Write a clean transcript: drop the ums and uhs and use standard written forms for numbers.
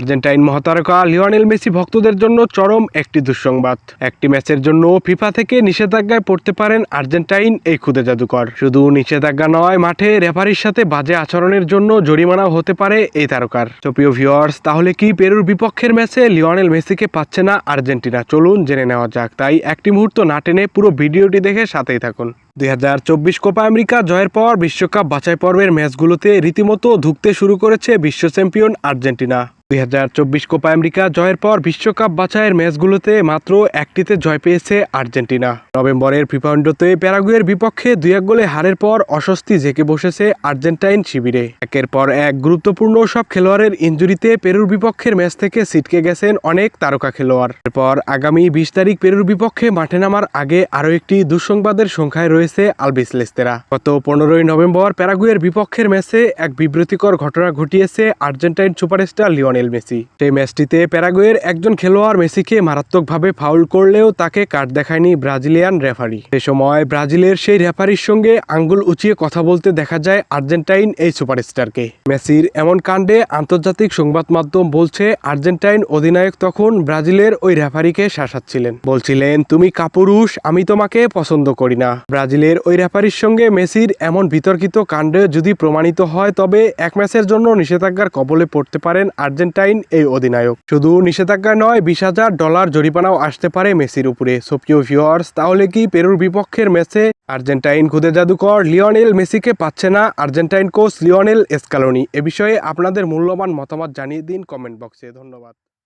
Argentine মহাতারকা Lionel Messi ভক্তদের জন্য চরম একটি দুঃসংবাদ। একটি ম্যাচের জন্য ফিফা থেকে নিষেধাজ্ঞায় পড়তে পারেন আর্জেন্টাইন এই খুদে জাদুকর। শুধু নিষেধাজ্ঞা নয়, মাঠে রেফারির সাথে বাজে আচরণের জন্য জরিমানাও হতে পারে এই তারকার। তো প্রিয় ভিউয়ার্স, তাহলে কি পেরুর বিপক্ষের ম্যাচে লিওনেল মেসিকে পাচ্ছে না আর্জেন্টিনা? চলুন জেনে নেওয়া যাক। তাই একটি মুহূর্ত না টেনে পুরো ভিডিওটি দেখে সাথেই থাকুন। 2024 কোপা আমেরিকা জয়ের পর বিশ্বকাপ বাছাই পর্বের ম্যাচগুলোতে রীতিমতো ধুঁকতে শুরু করেছে বিশ্ব চ্যাম্পিয়ন আর্জেন্টিনা। 2024 কোপা আমেরিকা জয়ের পর বিশ্বকাপ বাছাইয়ের ম্যাচগুলোতে মাত্র একটিতে জয় পেয়েছে আর্জেন্টিনা। নভেম্বরের ফিফা উইন্ডোতে প্যারাগুয়ের বিপক্ষে 2-1 গোলে হারের পর অস্বস্তি জেঁকে বসেছে আর্জেন্টাইন শিবিরে। একের পর এক গুরুত্বপূর্ণ সব খেলোয়াড়ের ইনজুরিতে পেরুর বিপক্ষের ম্যাচ থেকে ছিটকে গেছেন অনেক তারকা খেলোয়াড়। এরপর আগামী 20 তারিখ পেরুর বিপক্ষে মাঠে নামার আগে আরও একটি দুঃসংবাদের সংখ্যায় রয়েছে আলবিসেলেস্তেরা। গত 15ই নভেম্বর প্যারাগুয়ের বিপক্ষের ম্যাচে এক বিব্রতিকর ঘটনা ঘটিয়েছে আর্জেন্টাইন সুপারস্টার লিওনেল মেসি। সেই ম্যাচটিতে প্যারাগুয়ের একজন খেলোয়াড় মেসিকে মারাত্মকভাবে ফাউল করলেও তাকে কার্ড দেখায়নি ব্রাজিলিয়ান রেফারি। সে সময় ব্রাজিলের সেই রেফারির সঙ্গে আঙ্গুল উঁচিয়ে কথা বলতে দেখা যায় আর্জেন্টাইন এই সুপারস্টারকে। মেসির এমন কাণ্ডে আন্তর্জাতিক সংবাদ মাধ্যম বলছে আর্জেন্টাইন অধিনায়ক তখন ব্রাজিলের ওই রেফারিকে শাসাচ্ছিলেন, বলছিলেন, তুমি কাপুরুষ, আমি তোমাকে পছন্দ করি না। ব্রাজিলের ওই রেফারির সঙ্গে মেসির এমন বিতর্কিত কাণ্ডে যদি প্রমাণিত হয়, তবে এক ম্যাচের জন্য নিষেধাজ্ঞার কবলে পড়তে পারেন আর্জেন্টাইন এই অধিনায়ক। শুধু নিষেধাজ্ঞা নয়, $20,000 জরিমানাও আসতে পারে মেসির উপরে। সো প্রিয় ভিউয়ার্স, তাহলে কি পেরুর বিপক্ষের ম্যাচে আর্জেন্টাইন খুদে জাদুকর লিওনেল মেসিকে পাচ্ছে না আর্জেন্টাইন কোচ লিওনেল স্ক্যালোনি? এ বিষয়ে আপনাদের মূল্যবান মতামত জানিয়ে দিন কমেন্ট বক্সে। ধন্যবাদ।